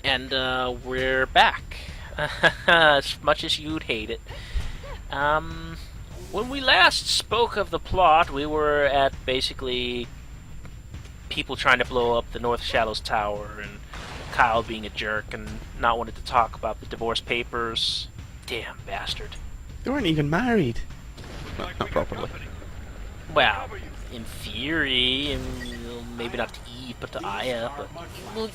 And we're back. As much as you'd hate it. When we last spoke of the plot, we were at basically people trying to blow up the North Shallows Tower, and Kyle being a jerk and not wanting to talk about the divorce papers. Damn bastard. They weren't even married. Not properly. Well, in theory, and maybe not to Eve, but to Aya, but well,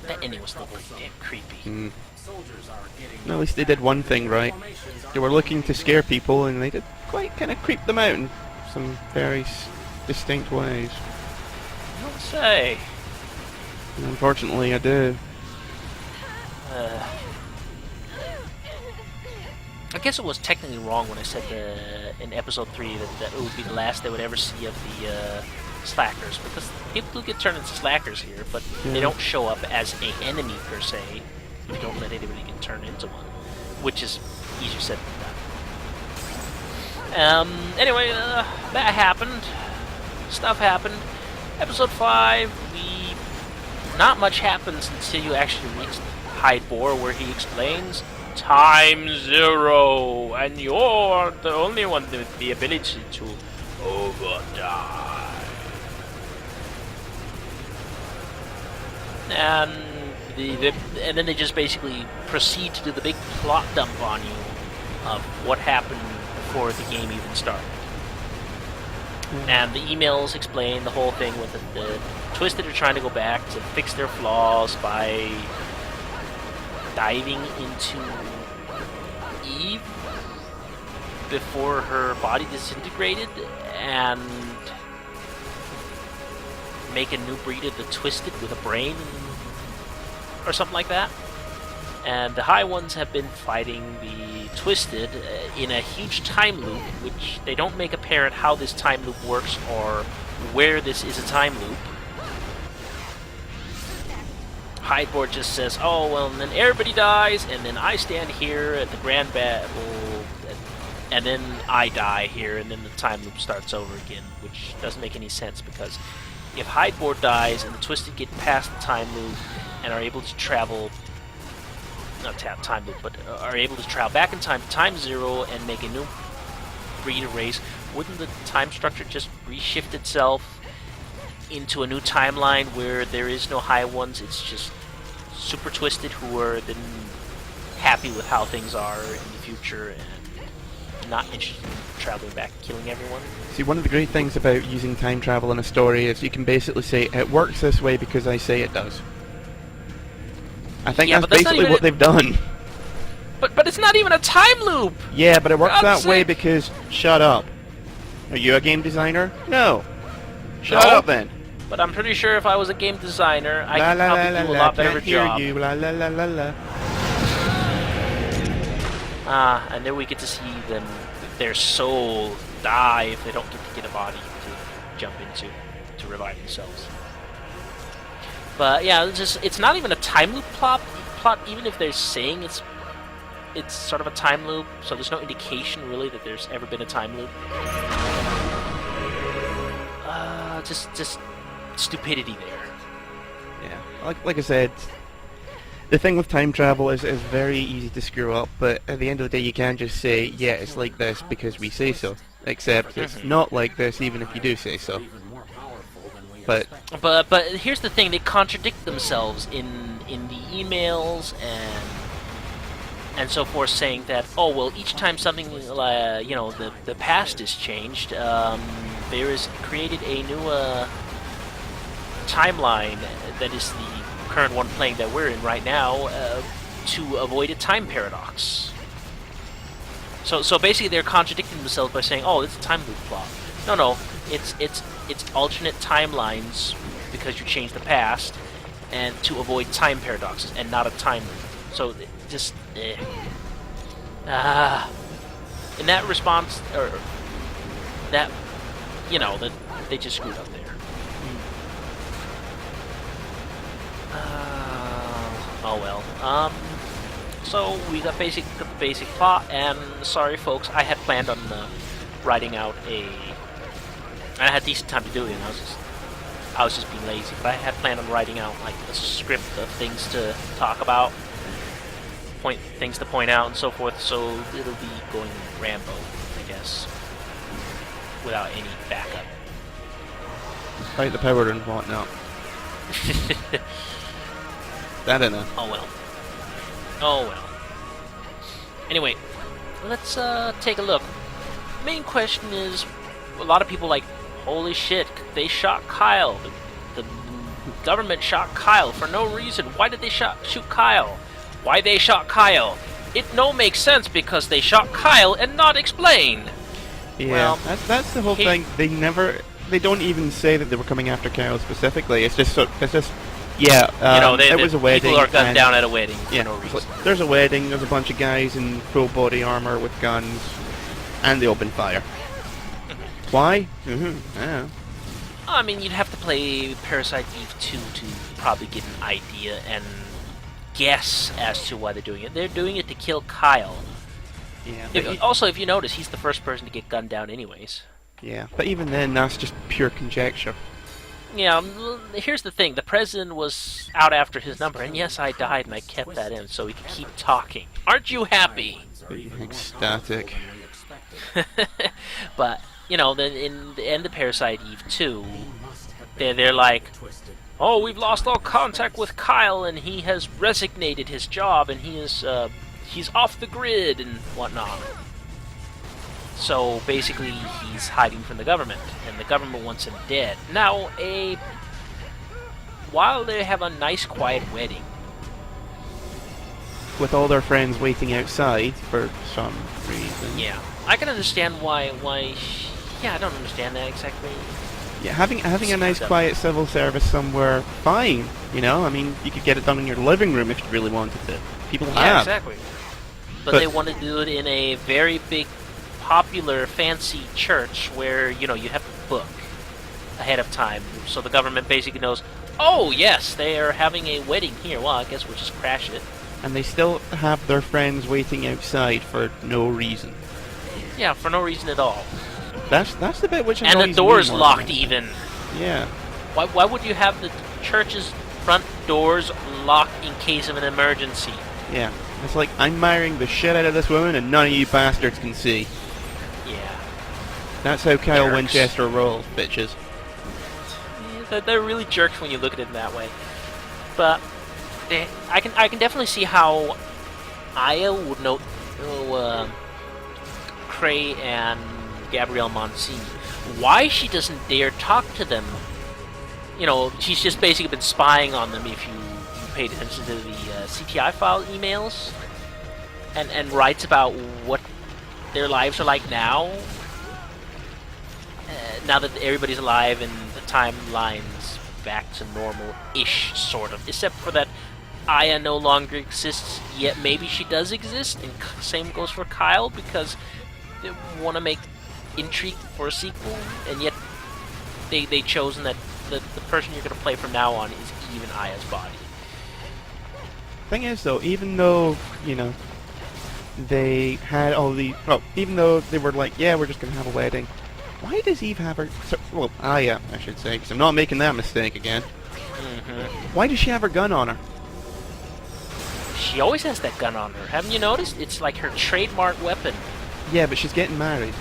that ending was still pretty damn creepy. At least they did one thing right. They were looking to scare people, and they did quite kind of creep them out in some very distinct ways. I don't say. And unfortunately, I do. I guess it was technically wrong when I said in episode 3 that it would be the last they would ever see of the slackers, because people do get turned into slackers here, but they don't show up as an enemy per se. You don't let anybody get turned into one, which is easier said than done. Anyway, that happened. Stuff happened. Episode 5, not much happens until you actually reach Hydebor, where he explains Time Zero, and you're the only one with the ability to overdrive. And and then they just basically proceed to do the big plot dump on you of what happened before the game even started. And the emails explain the whole thing with the Twisted are trying to go back to fix their flaws by diving into Eve before her body disintegrated and make a new breed of the Twisted with a brain or something like that. And the High Ones have been fighting the Twisted in a huge time loop, which they don't make apparent how this time loop works or where this is a time loop. Hydeboard just says, oh, well, and then everybody dies, and then I stand here at the Grand Battle, and then I die here, and then the time loop starts over again, which doesn't make any sense, because if Hydeboard dies and the Twisted get past the time loop and are able to travel, not time loop, but are able to travel back in time to Time Zero and make a new breed of race, wouldn't the time structure just reshift itself into a new timeline where there is no High Ones? It's just Super Twisted who are then happy with how things are in the future and not interested in traveling back and killing everyone. See, one of the great things about using time travel in a story is you can basically say, it works this way because I say it does. I think that's basically what they've done. But it's not even a time loop! Yeah, but it works that way because... Shut up. Are you a game designer? No. Shut up then. But I'm pretty sure if I was a game designer, I could probably do a lot better job. You. La la la la la. And then we get to see them, their soul die if they don't get to get a body to jump into to revive themselves. But yeah, it's not even a time loop plot, even if they're saying it's sort of a time loop, so there's no indication really that there's ever been a time loop. Just stupidity there. Yeah, like I said, the thing with time travel is very easy to screw up, but at the end of the day you can't just say, yeah, it's like this because we say so. Except it's not like this even if you do say so. But here's the thing, they contradict themselves in the emails and so forth, saying that, oh well, each time something the past is changed, there is created a new timeline that is the current one playing that we're in right now, to avoid a time paradox. So basically they're contradicting themselves by saying, oh, it's a time loop plot. No, it's alternate timelines because you changed the past, and to avoid time paradoxes and not a time loop. So just in that response, or that that they just screwed up there. Oh well. So we got the basic plot, and sorry folks, I had planned on writing out I had decent time to do it, and I was just I was just being lazy. But I had planned on writing out like a script of things to talk about, things to point out, and so forth. So it'll be going Rambo, I guess, without any backup. Fight the power and whatnot. That in it. Oh well. Oh well. Anyway, let's take a look. Main question is, a lot of people like, holy shit, they shot Kyle. The government shot Kyle for no reason. Why did they shoot Kyle? Why they shot Kyle? It no makes sense because they shot Kyle and not explained. Yeah, well, that's the whole thing. They don't even say that they were coming after Kyle specifically. It's just, yeah. It was a wedding. People are gunned down at a wedding for no reason. There's a wedding. There's a bunch of guys in full body armor with guns, and they open fire. Why? Yeah. I mean, you'd have to play Parasite Eve 2 to probably get an idea and guess as to why they're doing it. They're doing it to kill Kyle. Yeah. If you notice, he's the first person to get gunned down anyways. Yeah, but even then, that's just pure conjecture. Yeah, here's the thing. The president was out after his number, and yes, I died, and I kept that in so we could keep talking. Aren't you happy? Ecstatic. But, in the end of Parasite Eve 2, they're like, oh, we've lost all contact with Kyle, and he has resignated his job, and he's off the grid, and whatnot. So basically, he's hiding from the government, and the government wants him dead. Now, while they have a nice, quiet wedding, with all their friends waiting outside for some reason. Yeah, I can understand why. Yeah, I don't understand that exactly. Yeah, having a nice, quiet civil service somewhere, fine. I mean, you could get it done in your living room if you really wanted to. People have. Yeah, exactly. But they want to do it in a very big, popular, fancy church where, you have to book ahead of time. So the government basically knows, oh, yes, they are having a wedding here. Well, I guess we'll just crash it. And they still have their friends waiting outside for no reason. Yeah, for no reason at all. That's the bit which annoys me. And the door's more locked even. Yeah. Why would you have the church's front doors locked in case of an emergency? Yeah. It's like, I'm marrying the shit out of this woman and none of you bastards can see. Yeah. That's how Kyle Jerks. Winchester rolls, bitches. Yeah, they're really jerks when you look at it in that way. But I can definitely see how Aya would know Cray and Gabrielle Monsini. Why she doesn't dare talk to them. She's just basically been spying on them if you paid attention to the CTI file emails and writes about what their lives are like now. Now that everybody's alive and the timeline's back to normal-ish, sort of. Except for that Aya no longer exists, yet maybe she does exist, and same goes for Kyle, because they want to make intrigue for a sequel, and yet they chosen that the person you're going to play from now on is even Aya's body. Thing is, though, even though, they had all the... Well, even though they were like, yeah, we're just going to have a wedding, why does Eve have her... Aya, I should say, because I'm not making that mistake again. Mm-hmm. Why does she have her gun on her? She always has that gun on her. Haven't you noticed? It's like her trademark weapon. Yeah, but she's getting married.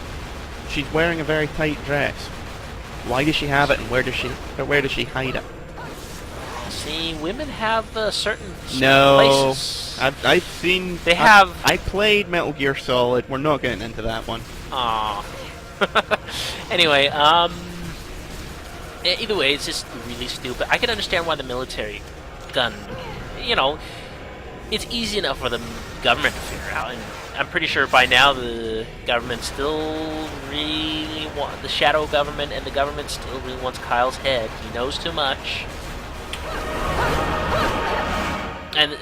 She's wearing a very tight dress. Why does she have it, and where does she hide it? See, women have certain No, places. I've seen... They have... I played Metal Gear Solid. We're not getting into that one. Aww. Anyway, either way, it's just really stupid. I can understand why the military gun, it's easy enough for the government to figure out, and I'm pretty sure by now the government still really the shadow government, and the government still really wants Kyle's head. He knows too much. And,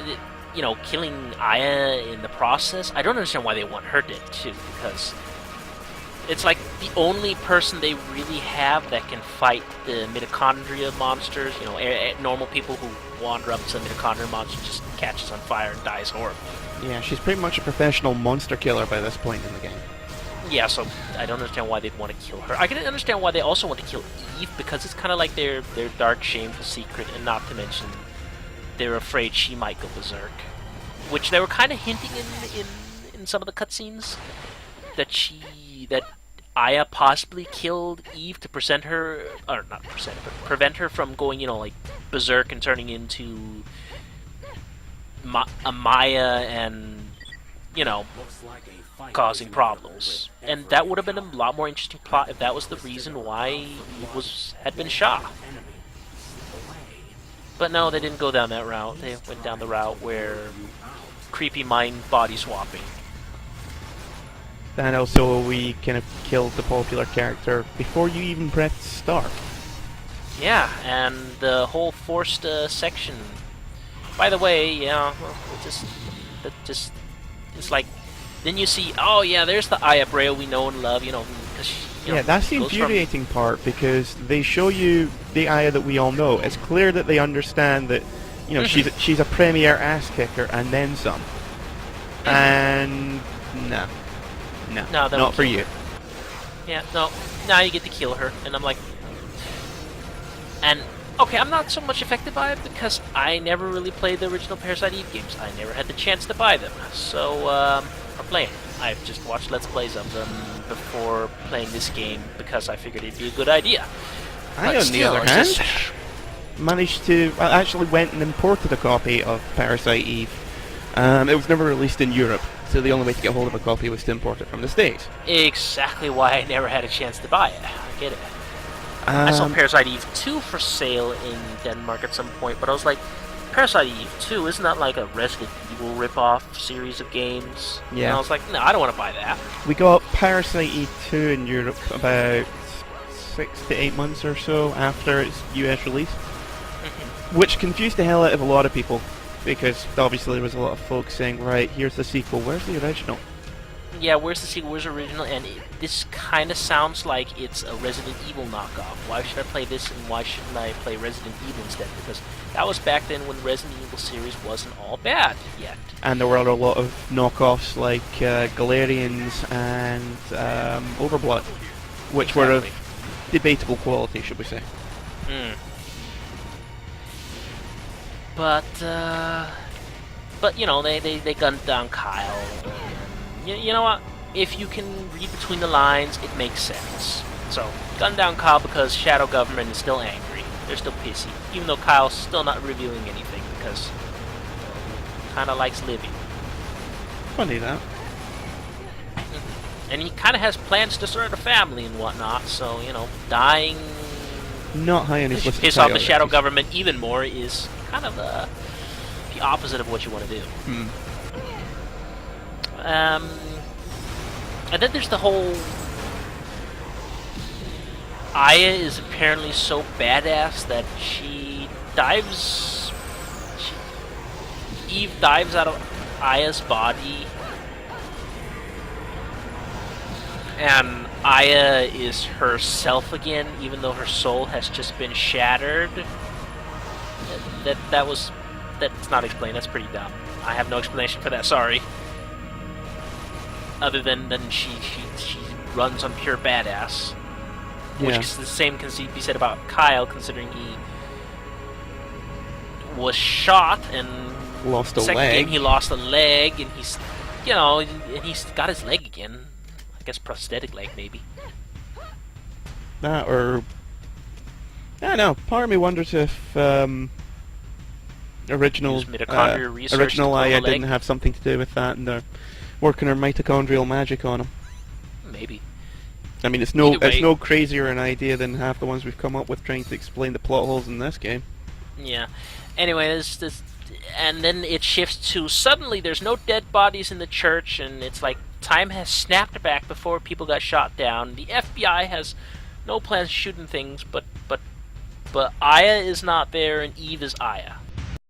killing Aya in the process, I don't understand why they want her dead, too, because it's like the only person they really have that can fight the mitochondria monsters. Normal people who wander up to the mitochondria monster just catches on fire and dies horribly. Yeah, she's pretty much a professional monster killer by this point in the game. Yeah, so I don't understand why they'd want to kill her. I can understand why they also want to kill Eve, because it's kind of like their dark, shameful secret, and not to mention they're afraid she might go berserk. Which they were kind of hinting in some of the cutscenes, that Aya possibly killed Eve to prevent her, or not present, but prevent her from going, like berserk and turning into a Maya and, causing problems. And that would have been a lot more interesting plot if that was the reason why Eve had been shot. But no, they didn't go down that route. They went down the route where creepy mind body swapping. And also, we kind of killed the popular character before you even pressed start. Yeah, and the whole forced section. By the way, it's like, then you see, oh yeah, there's the Aya Brea we know and love, because yeah, that's the infuriating part, because they show you the Aya that we all know. It's clear that they understand that, she's a premier ass kicker and then some. And no, not for you. Yeah, no. Now you get to kill her, and I'm like, and okay, I'm not so much affected by it because I never really played the original Parasite Eve games. I never had the chance to buy them, so or play them. I've just watched Let's Plays of them before playing this game because I figured it'd be a good idea. I, on the other hand, managed to. I actually went and imported a copy of Parasite Eve. It was never released in Europe, so the only way to get hold of a copy was to import it from the States. Exactly why I never had a chance to buy it. I get it. I saw Parasite Eve 2 for sale in Denmark at some point, but I was like, Parasite Eve 2, isn't that like a Resident Evil ripoff series of games? Yeah. And I was like, no, I don't want to buy that. We got Parasite Eve 2 in Europe about 6 to 8 months or so after its US release, which confused the hell out of a lot of people, because obviously there was a lot of folks saying, right, here's the sequel, where's the original? Yeah, where's the sequel, where's the original? And this kind of sounds like it's a Resident Evil knockoff. Why should I play this, and why shouldn't I play Resident Evil instead? Because that was back then when Resident Evil series wasn't all bad yet. And there were a lot of knockoffs like Galerians and Overblood, which were of debatable quality, should we say. But they gunned down Kyle. You know what? If you can read between the lines, it makes sense. So, gun down Kyle because Shadow Government is still angry. They're still pissy. Even though Kyle's still not revealing anything because he kind of likes living. Funny that. And he kind of has plans to start a family and whatnot, so, dying... Not high on his list. Piss off the Shadow Government even more is kind of the opposite of what you want to do. And then there's the whole... Aya is apparently so badass that Eve dives out of Aya's body, and Aya is herself again, even though her soul has just been shattered. That's not explained. That's pretty dumb. I have no explanation for that. Sorry. Other than she runs on pure badass, which is the same can be said about Kyle, considering he was shot and lost a second leg. Game he lost a leg, and he's got his leg again. I guess prosthetic leg maybe. That or I don't know. Part of me wonders if original Aya didn't have something to do with that, and they're working her mitochondrial magic on him. Maybe. I mean, it's no crazier an idea than half the ones we've come up with trying to explain the plot holes in this game. Yeah. Anyway, this and then it shifts to suddenly there's no dead bodies in the church, and it's like time has snapped back before people got shot down. The FBI has no plans shooting things, but Aya is not there, and Eve is Aya.